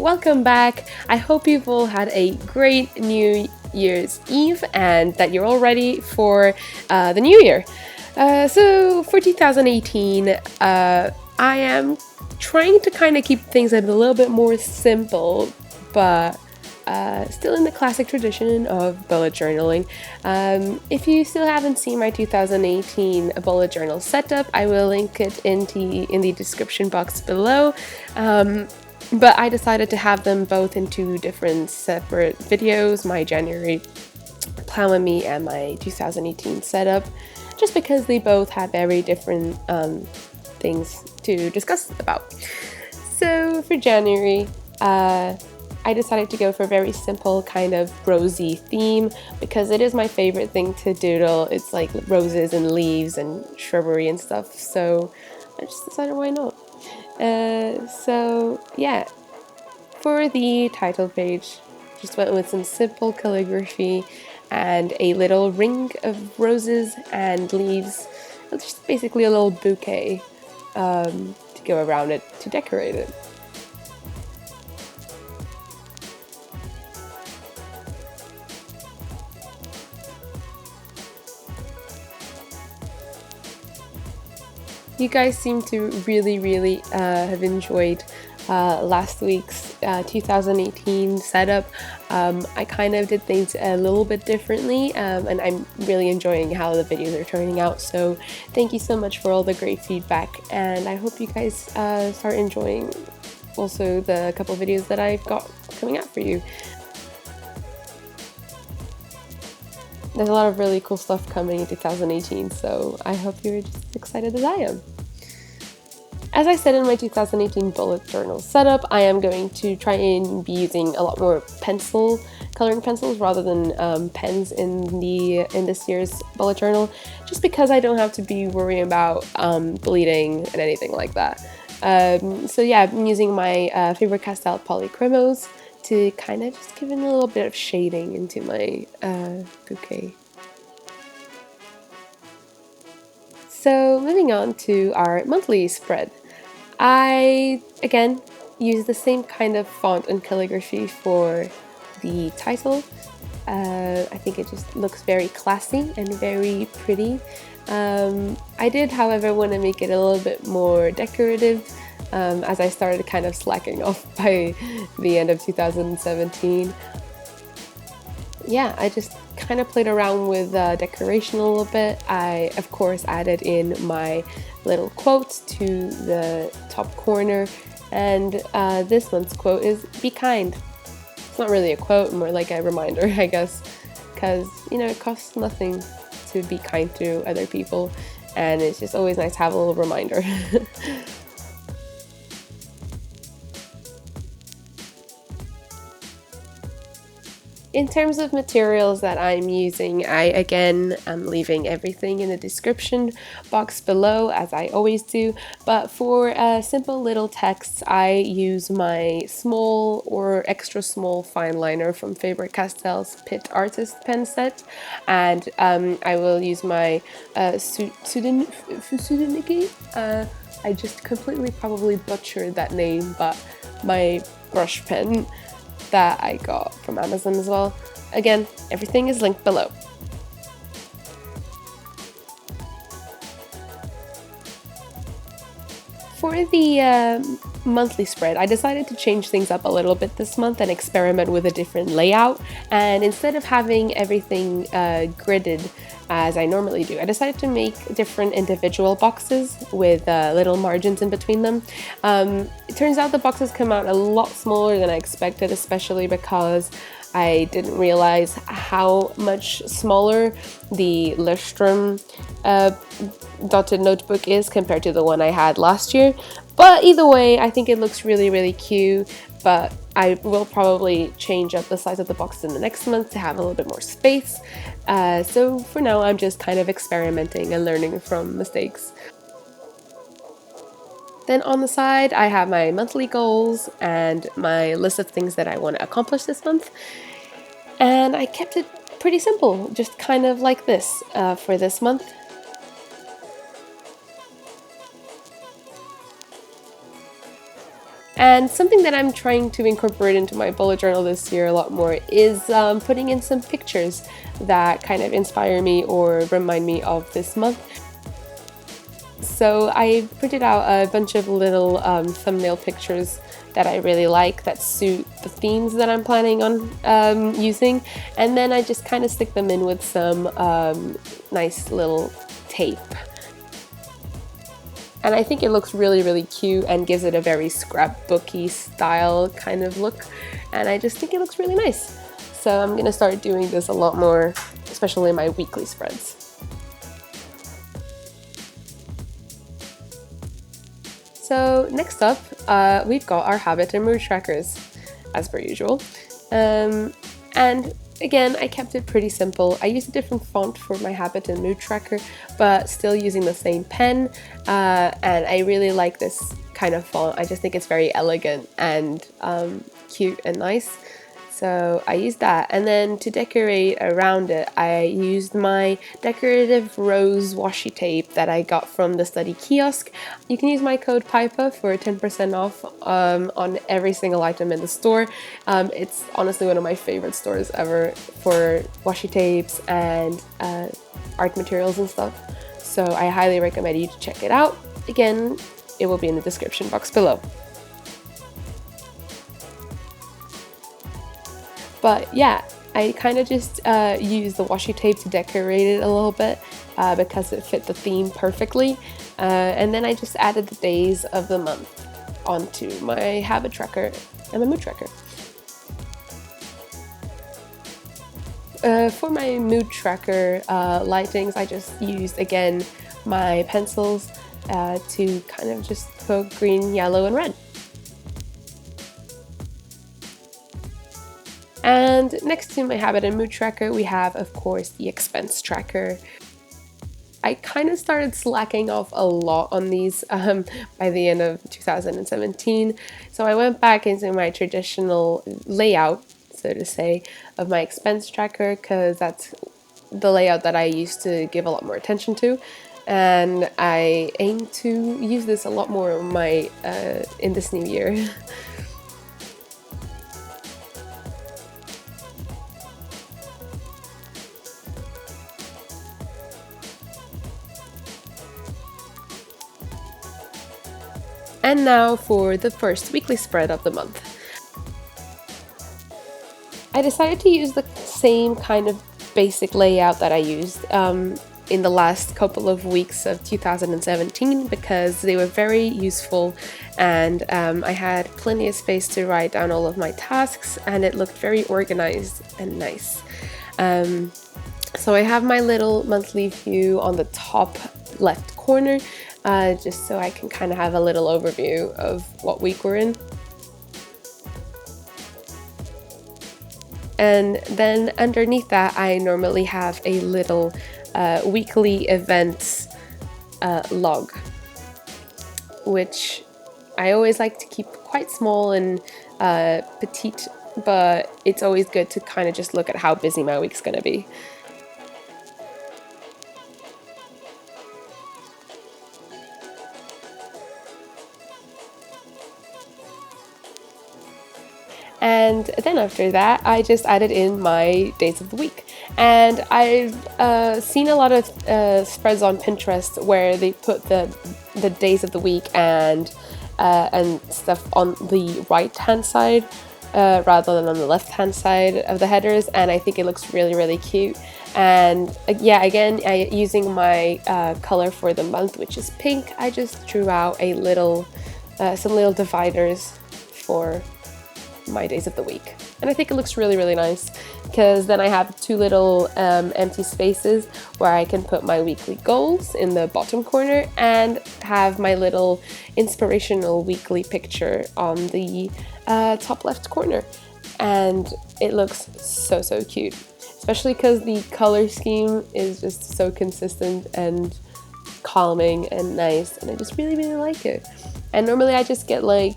welcome back. I hope you've all had a great New Year's Eve and that you're all ready for the new year. So for 2018, I am trying to kind of keep things a little bit more simple, but still in the classic tradition of bullet journaling. If you still haven't seen my 2018 bullet journal setup, I will link it in the description box below. But I decided to have them both in two different separate videos, my January plan with me and my 2018 setup, just because they both have very different things to discuss about. So for January, I decided to go for a very simple kind of rosy theme because it is my favorite thing to doodle. It's like roses and leaves and shrubbery and stuff, so I just decided why not. So yeah, for the title page, just went with some simple calligraphy and a little ring of roses and leaves. It's just basically a little bouquet to go around it to decorate it. You guys seem to really have enjoyed last week's 2018 setup. I kind of did things a little bit differently, and I'm really enjoying how the videos are turning out. So thank you so much for all the great feedback, and I hope you guys start enjoying also the couple videos that I've got coming out for you. There's a lot of really cool stuff coming in 2018, so I hope you're just as excited as I am. As I said in my 2018 bullet journal setup, I am going to try and be using a lot more coloring pencils rather than pens in this year's bullet journal, just because I don't have to be worrying about bleeding and anything like that. So yeah, I'm using my Faber-Castell polychromos to kind of just give in a little bit of shading into my bouquet. So moving on to our monthly spread. I, again, use the same kind of font and calligraphy for the title. I think it just looks very classy and very pretty. I did, however, want to make it a little bit more decorative as I started kind of slacking off by the end of 2017. Yeah, I just kind of played around with decoration a little bit. I, of course, added in my little quote to the top corner, and this month's quote is "Be kind." It's not really a quote, more like a reminder, I guess, because, you know, it costs nothing to be kind to other people, and it's just always nice to have a little reminder. In terms of materials that I'm using, I again am leaving everything in the description box below, as I always do, but for simple little texts I use my small or extra small fine liner from Faber-Castell's Pitt Artist pen set, and I will use my Pseudoniki. I just completely probably butchered that name, but my brush pen that I got from Amazon as well. Again, everything is linked below. For the monthly spread, I decided to change things up a little bit this month and experiment with a different layout, and instead of having everything gridded as I normally do, I decided to make different individual boxes with little margins in between them. It turns out the boxes come out a lot smaller than I expected, especially because I didn't realize how much smaller the Lustrum dotted notebook is compared to the one I had last year. But either way, I think it looks really cute, but I will probably change up the size of the box in the next month to have a little bit more space. So for now, I'm just kind of experimenting and learning from mistakes. Then on the side, I have my monthly goals and my list of things that I want to accomplish this month. And I kept it pretty simple, just kind of like this for this month. And something that I'm trying to incorporate into my bullet journal this year a lot more is putting in some pictures that kind of inspire me or remind me of this month. So I printed out a bunch of little thumbnail pictures that I really like that suit the themes that I'm planning on using, and then I just kind of stick them in with some nice little tape. And I think it looks really, really cute and gives it a very scrapbooky style kind of look. And I just think it looks really nice. So I'm gonna start doing this a lot more, especially in my weekly spreads. So next up, we've got our habit and mood trackers, as per usual. And again, I kept it pretty simple. I used a different font for my habit and mood tracker, but still using the same pen. And I really like this kind of font. I just think it's very elegant and cute and nice. So I used that, and then to decorate around it, I used my decorative rose washi tape that I got from the study kiosk. You can use my code PIPA for 10% off on every single item in the store. It's honestly one of my favorite stores ever for washi tapes and art materials and stuff. So I highly recommend you to check it out. Again, it will be in the description box below. But yeah, I kind of just used the washi tape to decorate it a little bit because it fit the theme perfectly. And then I just added the days of the month onto my habit tracker and my mood tracker. For my mood tracker lightings, I just used, again, my pencils to kind of just put green, yellow, and red. And next to my habit and mood tracker, we have, of course, the expense tracker. I kind of started slacking off a lot on these by the end of 2017. So I went back into my traditional layout, so to say, of my expense tracker, because that's the layout that I used to give a lot more attention to. And I aim to use this a lot more in this new year. And now for the first weekly spread of the month. I decided to use the same kind of basic layout that I used in the last couple of weeks of 2017 because they were very useful, and I had plenty of space to write down all of my tasks, and it looked very organized and nice. So I have my little monthly view on the top left corner, just so I can kind of have a little overview of what week we're in. And then underneath that, I normally have a little weekly events log, which I always like to keep quite small and petite, but it's always good to kind of just look at how busy my week's gonna be. And then after that, I just added in my days of the week. And I've seen a lot of spreads on Pinterest where they put the days of the week and stuff on the right-hand side rather than on the left-hand side of the headers. And I think it looks really, really cute. And yeah, again, using my color for the month, which is pink, I just drew out a little, some little dividers for my days of the week. And I think it looks really, really nice because then I have two little empty spaces where I can put my weekly goals in the bottom corner and have my little inspirational weekly picture on the top left corner. And it looks so, so cute, especially because the color scheme is just so consistent and calming and nice, and I just really, really like it. And normally I just get like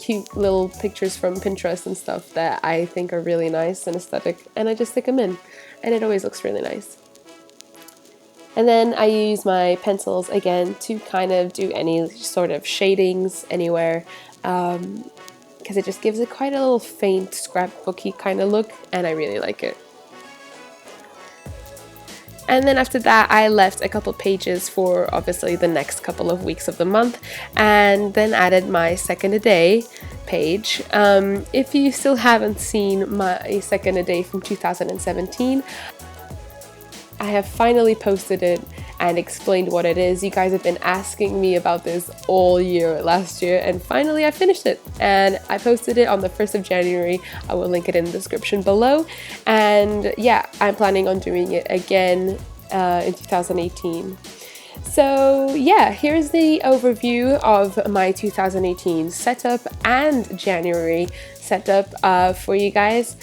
cute little pictures from Pinterest and stuff that I think are really nice and aesthetic, and I just stick them in, and it always looks really nice. And then I use my pencils again to kind of do any sort of shadings anywhere, because it just gives it quite a little faint scrapbooky kind of look, and I really like it. And then after that, I left a couple pages for obviously the next couple of weeks of the month, and then added my second a day page. If you still haven't seen my second a day from 2017, I have finally posted it and explained what it is. You guys have been asking me about this all year last year, and finally I finished it and I posted it on the 1st of January. I will link it in the description below, and yeah, I'm planning on doing it again in 2018. So yeah, here's the overview of my 2018 setup and January setup for you guys.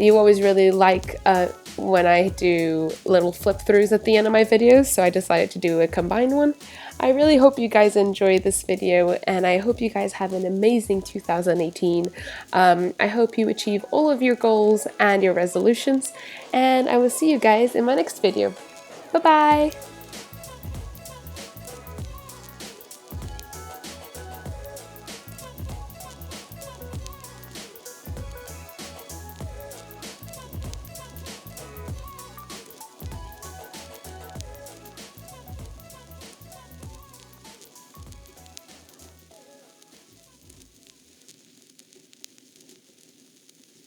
You always really like when I do little flip throughs at the end of my videos, so I decided to do a combined one. I really hope you guys enjoy this video, and I hope you guys have an amazing 2018. I hope you achieve all of your goals and your resolutions, and I will see you guys in my next video. Bye bye!